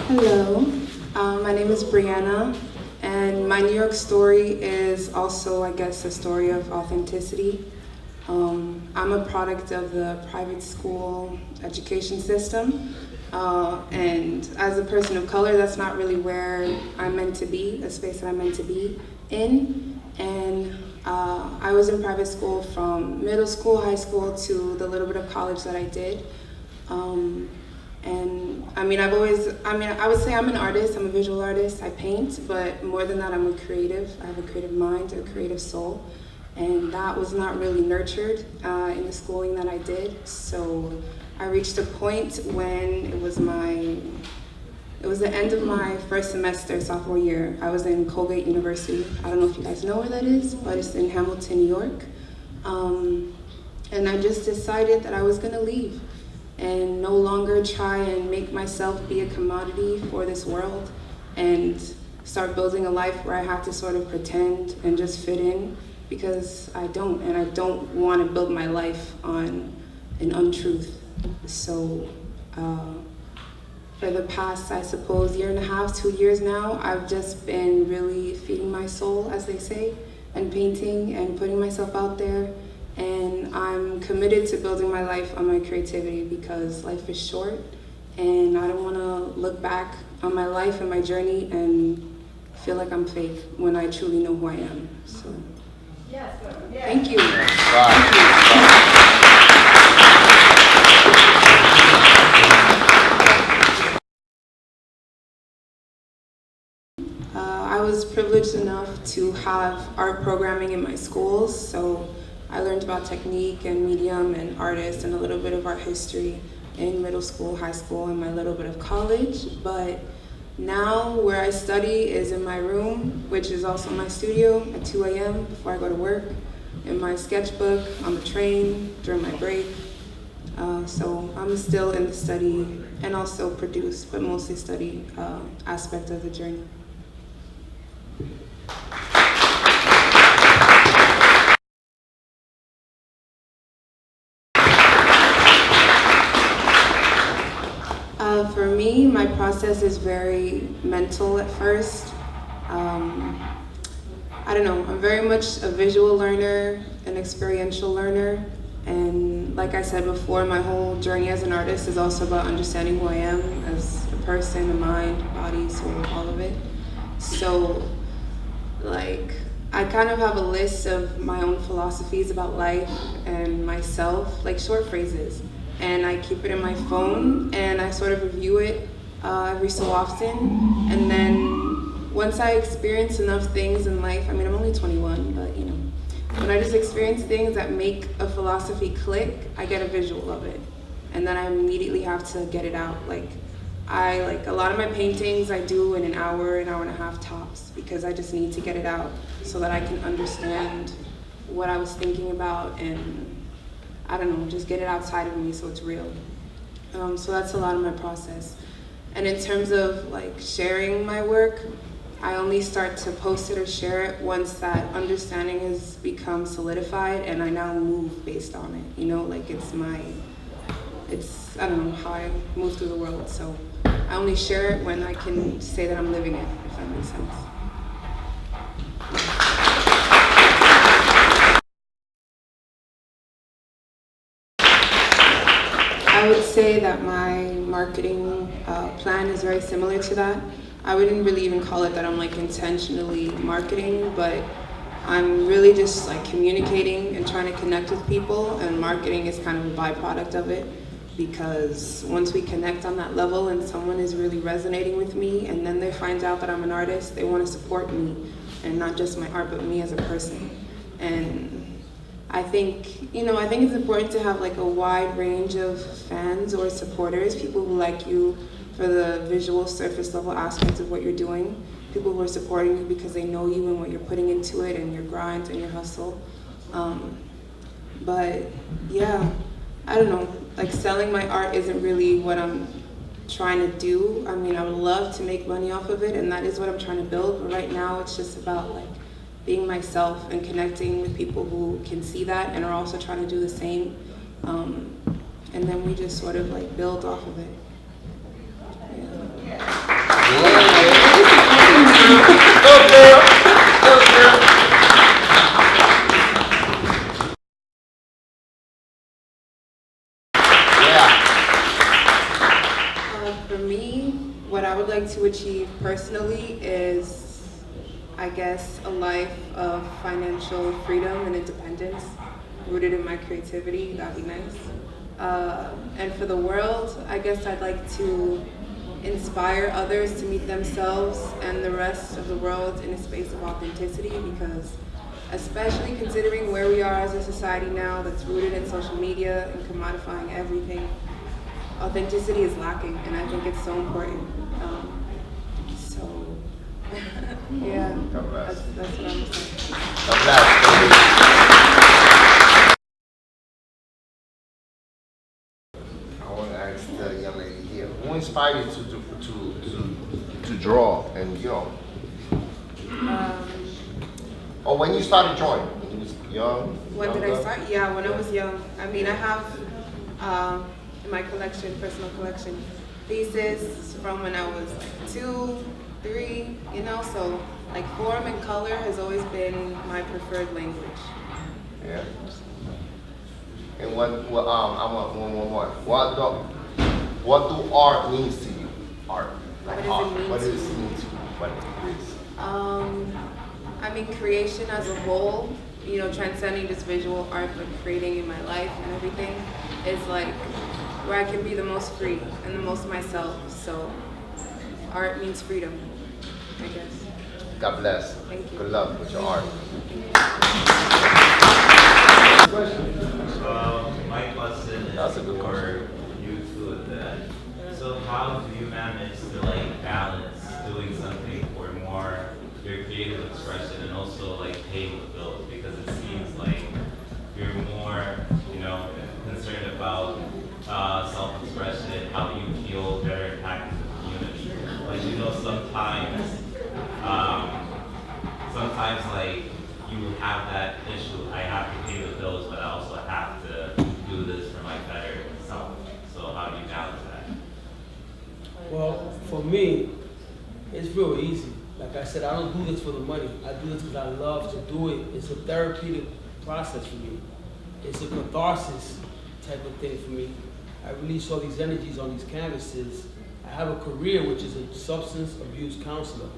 Hello, my name is Brianna, and my New York story is also, I guess, a story of authenticity. I'm a product of the private school education system, and as a person of color, that's not really where I'm meant to be, a space that I'm meant to be in. And I was in private school from middle school, high school, to the little bit of college that I did. And I would say I'm an artist, I'm a visual artist, I paint, but more than that, I'm a creative. I have a creative mind, a creative soul, and that was not really nurtured in the schooling that I did. So I reached a point when it was the end of my first semester, sophomore year. I was in Colgate University. I don't know if you guys know where that is, but it's in Hamilton, New York. And I just decided that I was gonna leave and no longer try and make myself be a commodity for this world and start building a life where I have to sort of pretend and just fit in, because I don't, and I don't want to build my life on an untruth. So for the past, I suppose, year and a half, 2 years now, I've just been really feeding my soul, as they say, and painting and putting myself out there. And I'm committed to building my life on my creativity, because life is short and I don't want to look back on my life and my journey and feel like I'm fake when I truly know who I am. So, thank you. I was privileged enough to have art programming in my schools, so I learned about technique and medium and artists and a little bit of art history in middle school, high school, and my little bit of college. But now where I study is in my room, which is also my studio, at 2 a.m. before I go to work, in my sketchbook, on the train, during my break. So I'm still in the study and also produce, but mostly study aspect of the journey. For me, my process is very mental at first. I don't know, I'm very much a visual learner, an experiential learner, and like I said before, my whole journey as an artist is also about understanding who I am as a person, a mind, body, soul, all of it. So, I kind of have a list of my own philosophies about life and myself, like short phrases. And I keep it in my phone, and I sort of review it every so often. And then once I experience enough things in life, I'm only 21, but when I just experience things that make a philosophy click, I get a visual of it. And then I immediately have to get it out. A lot of my paintings I do in an hour and a half tops, because I just need to get it out so that I can understand what I was thinking about and I don't know, just get it outside of me so it's real. So that's a lot of my process. And in terms of sharing my work, I only start to post it or share it once that understanding has become solidified and I now move based on it. I don't know, how I move through the world. So I only share it when I can say that I'm living it, if that makes sense. I would say that my marketing plan is very similar to that. I wouldn't really even call it that I'm intentionally marketing, but I'm really just communicating and trying to connect with people, and marketing is kind of a byproduct of it, because once we connect on that level and someone is really resonating with me and then they find out that I'm an artist, they want to support me, and not just my art, but me as a person. And I think it's important to have a wide range of fans or supporters, people who like you for the visual surface level aspects of what you're doing, people who are supporting you because they know you and what you're putting into it and your grind and your hustle. But yeah, I don't know, selling my art isn't really what I'm trying to do. I would love to make money off of it, and that is what I'm trying to build, but right now it's just about being myself and connecting with people who can see that and are also trying to do the same. And then we just sort of build off of it. Yeah. For me, what I would like to achieve personally is, I guess, a life of financial freedom and independence, rooted in my creativity. That'd be nice. And for the world, I guess I'd like to inspire others to meet themselves and the rest of the world in a space of authenticity, because especially considering where we are as a society now that's rooted in social media and commodifying everything, authenticity is lacking, and I think it's so important. Yeah, that's what I'm saying. God bless. I want to ask the young lady here, who inspired you to draw, and or when you started drawing, when you was young? When did I start? Yeah, when I was young. I mean, I have in my collection, personal collection, pieces from when I was like 2, 3, so like form and color has always been my preferred language. Yeah. And I want one more. What do art means to you? Art. Like art. What does it mean to you? What it is? I mean, creation as a whole, transcending just visual art, but creating in my life and everything is like where I can be the most free and the most myself. So art means freedom, I guess. God bless. Thank you. Good luck with your art. My question is for you two of that. So how do you manage to balance doing something for more your creative expression and also paying the bills? Because it seems like you're more, concerned about self-expression, how you feel better impacting the community. But sometimes you have that issue. I have to pay the bills, but I also have to do this for my better self. So how do you balance that? Well, for me, it's real easy. Like I said, I don't do this for the money. I do this because I love to do it. It's a therapeutic process for me. It's a catharsis type of thing for me. I release all these energies on these canvases. I have a career which is a substance abuse counselor.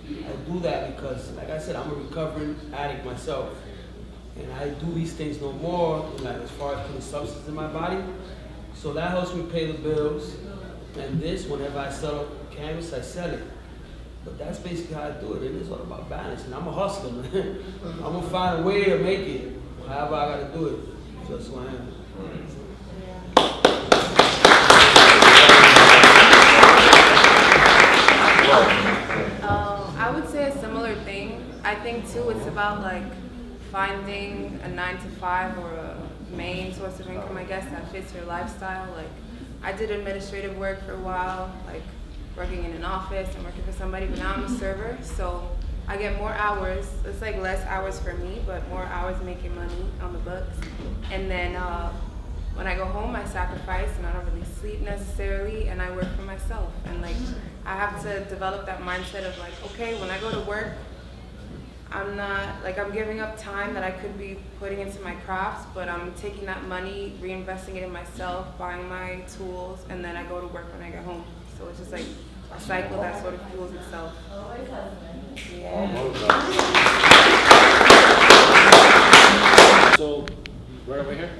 I do that because, like I said, I'm a recovering addict myself. And I do these things no more, as far as putting substance in my body. So that helps me pay the bills. And this, whenever I sell a canvas, I sell it. But that's basically how I do it. It is all about balance. And I'm a hustler, man. I'm going to find a way to make it, however I got to do it. So that's who I am. I would say a similar thing. I think too it's about finding a 9-to-5 or a main source of income, I guess, that fits your lifestyle. I did administrative work for a while, working in an office and working for somebody, but now I'm a server, so I get more hours. It's less hours for me, but more hours making money on the books. And then when I go home, I sacrifice and I don't really sleep necessarily, and I work for myself. And I have to develop that mindset of okay, when I go to work, I'm not, I'm giving up time that I could be putting into my crafts, but I'm taking that money, reinvesting it in myself, buying my tools, and then I go to work when I get home. So it's just a cycle that sort of fuels itself. Yeah. So, right over here.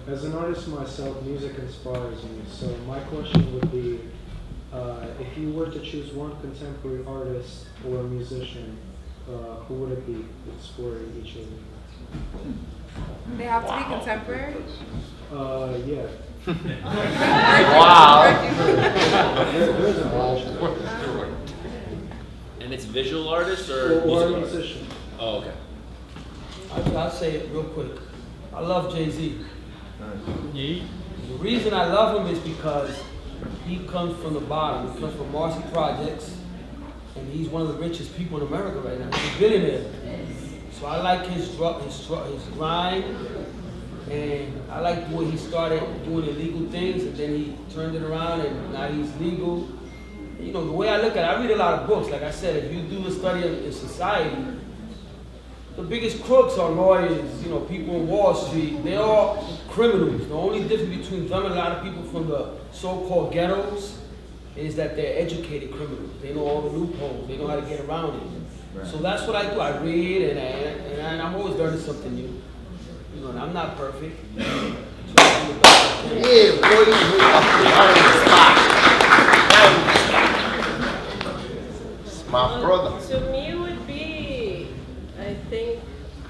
As an artist myself, music inspires me. So my question would be, if you were to choose one contemporary artist or musician, who would it be? It's for each of them. They have to be contemporary? Yeah. Wow. There's a bunch. And it's visual artist or musician. Oh, okay. I'll say it real quick. I love Jay-Z. The reason I love him is because he comes from the bottom. He comes from Marcy Projects, and he's one of the richest people in America right now. He's a billionaire. So I like his grind, and I like the way he started doing illegal things, and then he turned it around, and now he's legal. you know, the way I look at it, I read a lot of books. Like I said, if you do a study in society, the biggest crooks are lawyers, you know, people in Wall Street. They're all criminals. The only difference between them and a lot of people from the so-called ghettos is that they're educated criminals. They know all the loopholes. They know how to get around it. Right. So that's what I do. I read, and I'm always learning something new. You know, and I'm not perfect. Yeah, boy, you on the spot. My brother. To me, it would be, I think,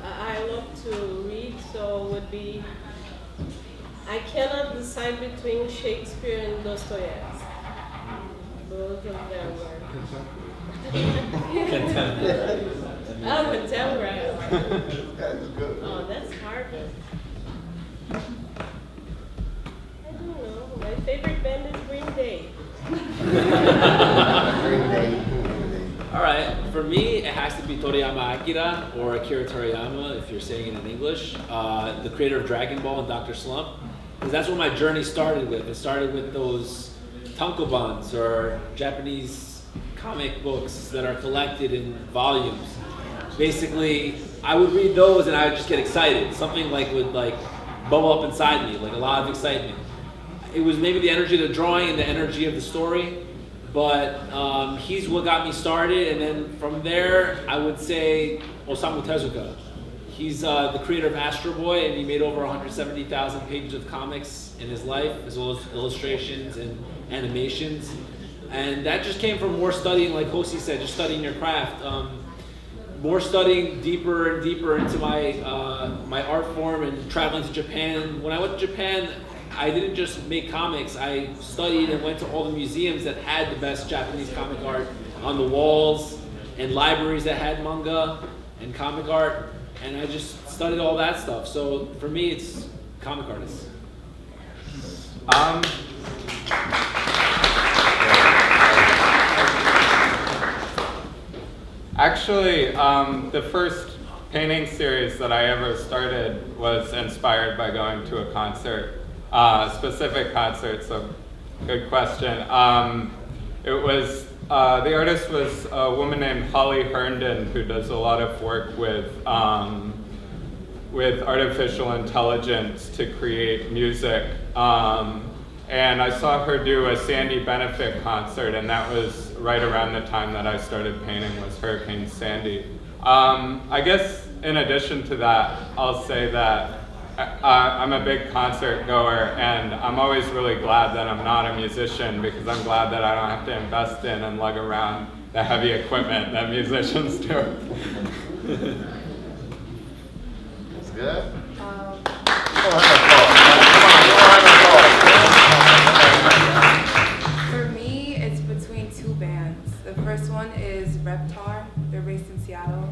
I love to read, so it would be, I cannot decide between Shakespeare and Dostoevsky. Both of them were. Contemporary. Oh, contemporary. That's good. Oh, that's hard. I don't know. My favorite band is Green Day. Green Day. All right, for me, it has to be Toriyama Akira or Akira Toriyama, if you're saying it in English, the creator of Dragon Ball and Dr. Slump, because that's what my journey started with. It started with those tankobons, or Japanese comic books that are collected in volumes. Basically, I would read those and I would just get excited. Something would bubble up inside me, like a lot of excitement. It was maybe the energy of the drawing and the energy of the story, but he's what got me started. And then from there, I would say Osamu Tezuka. He's the creator of Astro Boy, and he made over 170,000 pages of comics in his life, as well as illustrations and animations. And that just came from more studying, like Josi said, just studying your craft. More studying deeper and deeper into my my art form and traveling to Japan. When I went to Japan, I didn't just make comics. I studied and went to all the museums that had the best Japanese comic art on the walls, and libraries that had manga and comic art. And I just studied all that stuff. So for me, it's comic artists. Actually, the first painting series that I ever started was inspired by going to a concert, specific concert, so good question. It was, the artist was a woman named Holly Herndon, who does a lot of work with artificial intelligence to create music. And I saw her do a Sandy benefit concert, and that was right around the time that I started painting, was Hurricane Sandy. I guess in addition to that, I'll say that I'm a big concert goer, and I'm always really glad that I'm not a musician, because I'm glad that I don't have to invest in and lug around the heavy equipment that musicians do. That's good. For me, it's between two bands. The first one is Reptar. They're based in Seattle.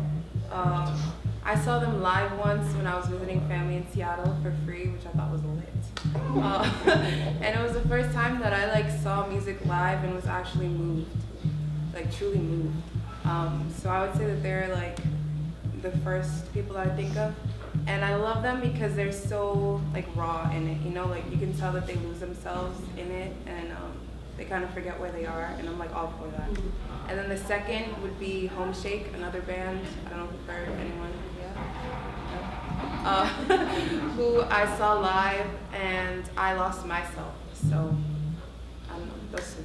I saw them live once when I was visiting family in Seattle for free, which I thought was lit. And it was the first time that I saw music live and was actually moved, truly moved. So I would say that they're the first people that I think of. And I love them because they're so raw in it, you can tell that they lose themselves in it, and they kind of forget where they are, and I'm all for that. And then the second would be Home Shake, another band, I don't know if you've heard of anyone, who I saw live, and I lost myself, so I don't know, those two.